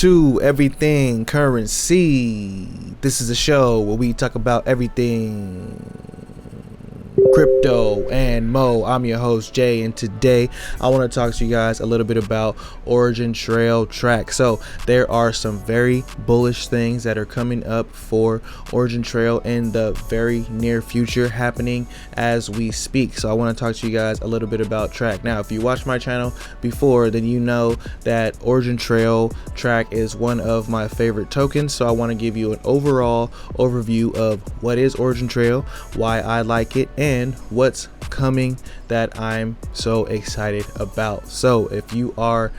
to Everything Currency. This is a show where we talk about everything crypto and mo. I'm your host Jay, and today I want to talk to you guys a little bit about Origin Trail Trac. So there are some very bullish things that are coming up for Origin Trail in the very near future, happening as we speak. So I want to talk to you guys a little bit about Trac. Now, if you watched my channel before, then you know that Origin Trail Trac is one of my favorite tokens. So I want to give you an overall overview of what is Origin Trail, why I like it, and what's coming that I'm so excited about. So if you are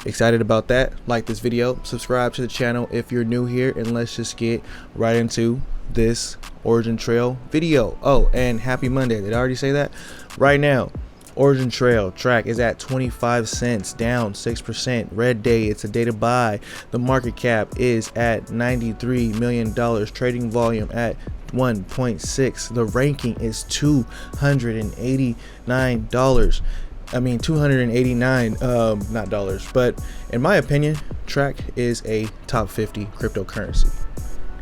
excited about that, like this video, subscribe to the channel if you're new here, and let's just get right into this Origin Trail video. Oh, and happy Monday. Did I already say that? Right now, Origin Trail Trac is at 25 cents, down 6%. Red day, it's a day to buy. The market cap is at $93 million, trading volume at 1.6. The ranking is $289. I mean 289 not dollars, but in my opinion, Trac is a top 50 cryptocurrency,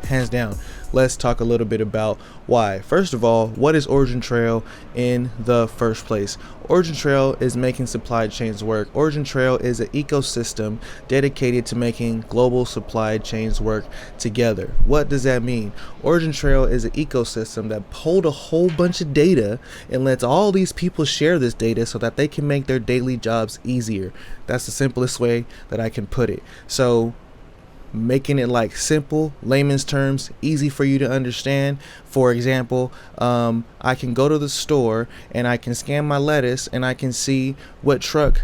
hands down. Let's talk a little bit about why. First of all, what is Origin Trail in the first place? Origin Trail is making supply chains work. Origin Trail is an ecosystem dedicated to making global supply chains work together. What does that mean? Origin Trail is an ecosystem that holds a whole bunch of data and lets all these people share this data so that they can make their daily jobs easier. That's the simplest way that I can put it. So making it like simple, layman's terms, easy for you to understand. For example, I can go to the store and I can scan my lettuce and I can see what route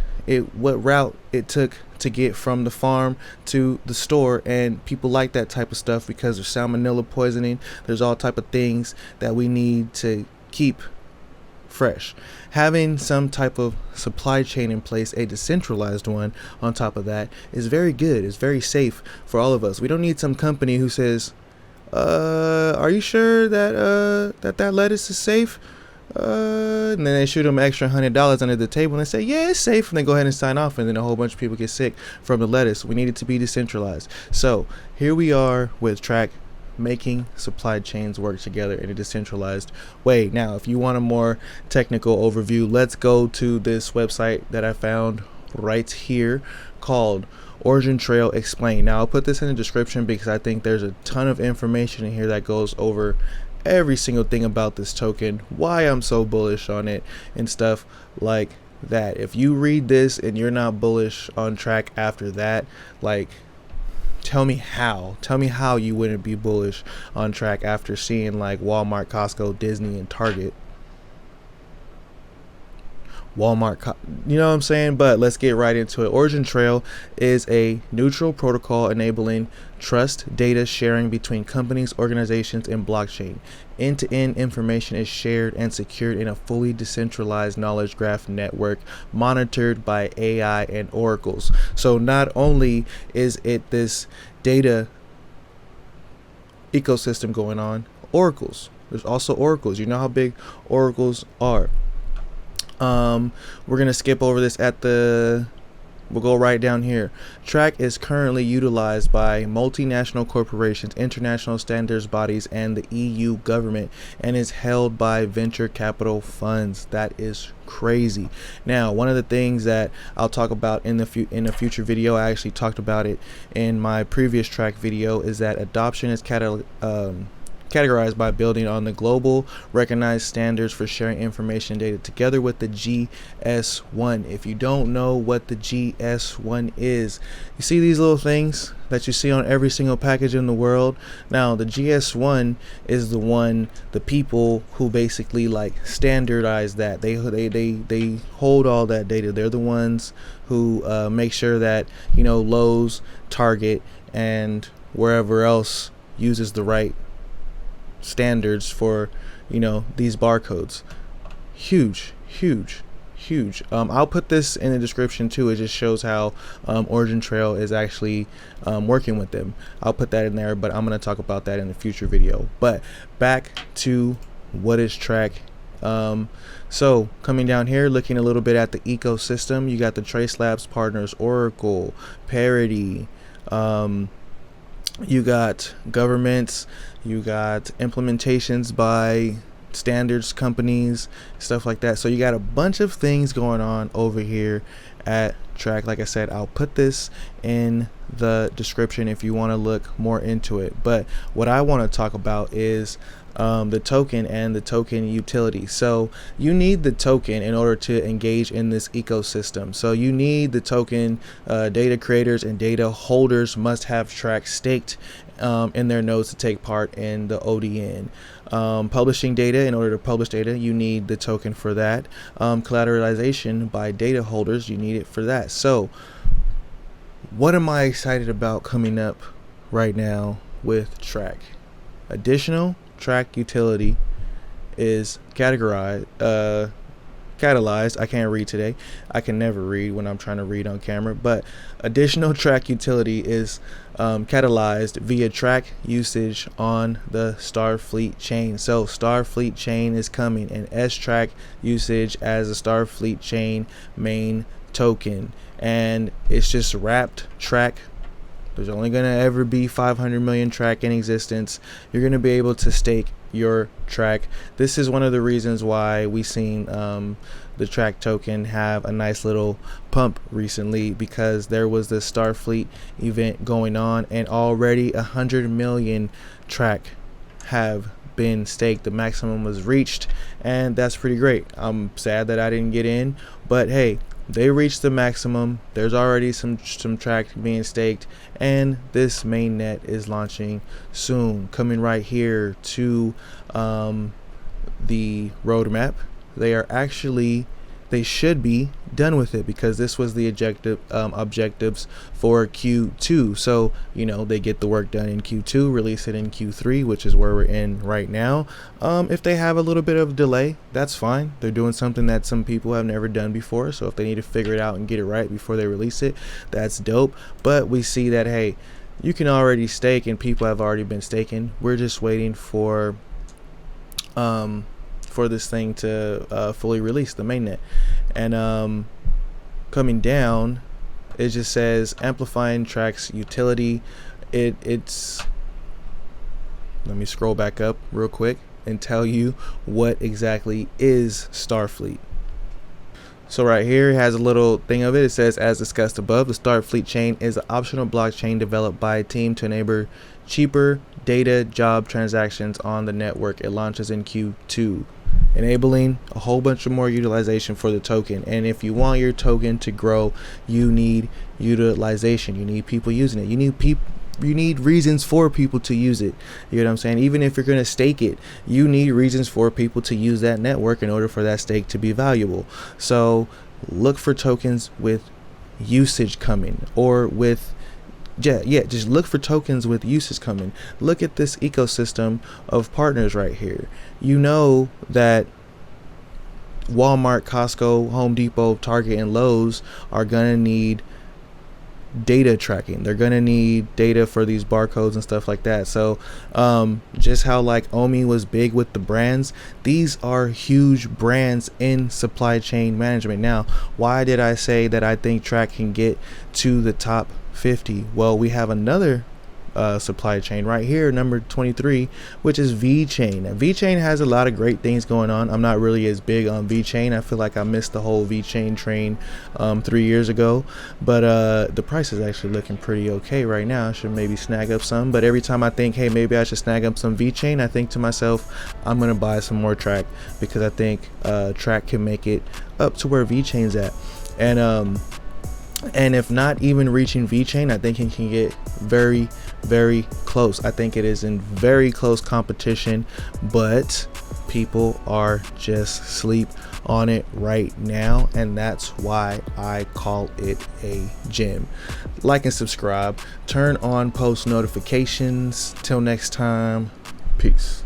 it took to get from the farm to the store. And people like that type of stuff because there's salmonella poisoning. There's all type of things that we need to keep fresh. Having some type of supply chain in place, a decentralized one on top of that, is very good. It's very safe for all of us. We don't need some company who says, are you sure that that lettuce is safe? And then they shoot them extra $100 under the table and they say, yeah, it's safe, and they go ahead and sign off, and then a whole bunch of people get sick from the lettuce. We need it to be decentralized. So here we are with Trac, making supply chains work together in a decentralized way. Now, if you want a more technical overview, let's go to this website that I found right here called Origin Trail Explained. Now, I'll put this in the description because I think there's a ton of information in here that goes over every single thing about this token, why I'm so bullish on it, and stuff like that. If you read this and you're not bullish on Trac after that, like, tell me how you wouldn't be bullish on Trac after seeing like Walmart, Costco, Disney, and Target. You know what I'm saying? But let's get right into it. Origin Trail is a neutral protocol enabling trust data sharing between companies, organizations, and blockchain. End-to-end information is shared and secured in a fully decentralized knowledge graph network monitored by AI and oracles. So not only is it this data ecosystem going on, oracles. There's also oracles. You know how big oracles are. We're gonna skip over this we'll go right down here. Trac is currently utilized by multinational corporations, international standards bodies, and the EU government, and is held by venture capital funds. That is crazy. Now, one of the things that I'll talk about in a future video, I actually talked about it in my previous Trac video, is that adoption is categorized by building on the global recognized standards for sharing information data together with the Gs1. If you don't know what the Gs1 is, you see these little things that you see on every single package in the world. Now, the Gs1 is the people who basically like standardize that. They hold all that data. They're the ones who make sure that, you know, Lowe's, Target, and wherever else uses the right standards for, you know, these barcodes. Huge. I'll put this in the description too. It just shows how Origin Trail is actually working with them. I'll put that in there, but I'm going to talk about that in the future video. But back to what is Trac. So coming down here, looking a little bit at the ecosystem, you got the Trace Labs partners, Oracle, Parity, You got governments, you got implementations by standards companies, stuff like that. So you got a bunch of things going on over here at Trac. Like I said, I'll put this in the description if you want to look more into it. But what I want to talk about is the token and the token utility. So you need the token in order to engage in this ecosystem. So you need the token. Data creators and data holders must have Trac staked in their nodes to take part in the ODN. Publishing data, in order to publish data, you need the token for that. Collateralization by data holders, you need it for that. So what am I excited about coming up right now with Trac? Additional Trac utility is catalyzed. I can't read today. I can never read when I'm trying to read on camera. But additional Trac utility is catalyzed via Trac usage on the Starfleet chain. So Starfleet chain is coming, and S-Trac usage as a Starfleet chain main token, and it's just wrapped Trac. There's only going to ever be 500 million Trac in existence. You're going to be able to stake your Trac. This is one of the reasons why we've seen the Trac token have a nice little pump recently, because there was this Starfleet event going on, and already 100 million Trac have been staked. The maximum was reached, and that's pretty great. I'm sad that I didn't get in, but hey, they reached the maximum. There's already some Trac being staked, and this mainnet is launching soon, coming right here to the roadmap. They should be done with it, because this was the objectives for Q2. So they get the work done in Q2, release it in Q3, which is where we're in right now. If they have a little bit of delay, that's fine. They're doing something that some people have never done before, so if they need to figure it out and get it right before they release it, that's dope. But we see that, hey, you can already stake, and people have already been staking. We're just waiting for this thing to fully release the mainnet. And coming down, it just says amplifying Trac's utility. It's let me scroll back up real quick and tell you what exactly is Starfleet. So right here it has a little thing of it. It says, as discussed above, the Starfleet chain is an optional blockchain developed by a team to enable cheaper data job transactions on the network. It launches in Q2, enabling a whole bunch of more utilization for the token. And if you want your token to grow, you need utilization. You need people using it. You need reasons for people to use it. You know what I'm saying? Even if you're going to stake it, you need reasons for people to use that network in order for that stake to be valuable. So look for tokens with usage coming, or with just look for tokens with usage coming. Look at this ecosystem of partners right here. You know that Walmart, Costco, Home Depot, Target, and Lowe's are gonna need data tracking. They're gonna need data for these barcodes and stuff like that. So just how like Omi was big with the brands, these are huge brands in supply chain management. Now, why did I say that I think Trac can get to the top 50? Well, we have another supply chain right here, number 23, which is VeChain. Now, VeChain has a lot of great things going on. I'm not really as big on VeChain. I feel like I missed the whole VeChain train 3 years ago, but the price is actually looking pretty okay right now. I should maybe snag up some, but every time I think, hey, maybe I should snag up some VeChain, I think to myself, I'm gonna buy some more Trac, because I think Trac can make it up to where VeChain's at. And if not even reaching VeChain, I think it can get very, very close. I think it is in very close competition, but people are just sleep on it right now, and that's why I call it a gem. Like and subscribe, turn on post notifications. Till next time, peace.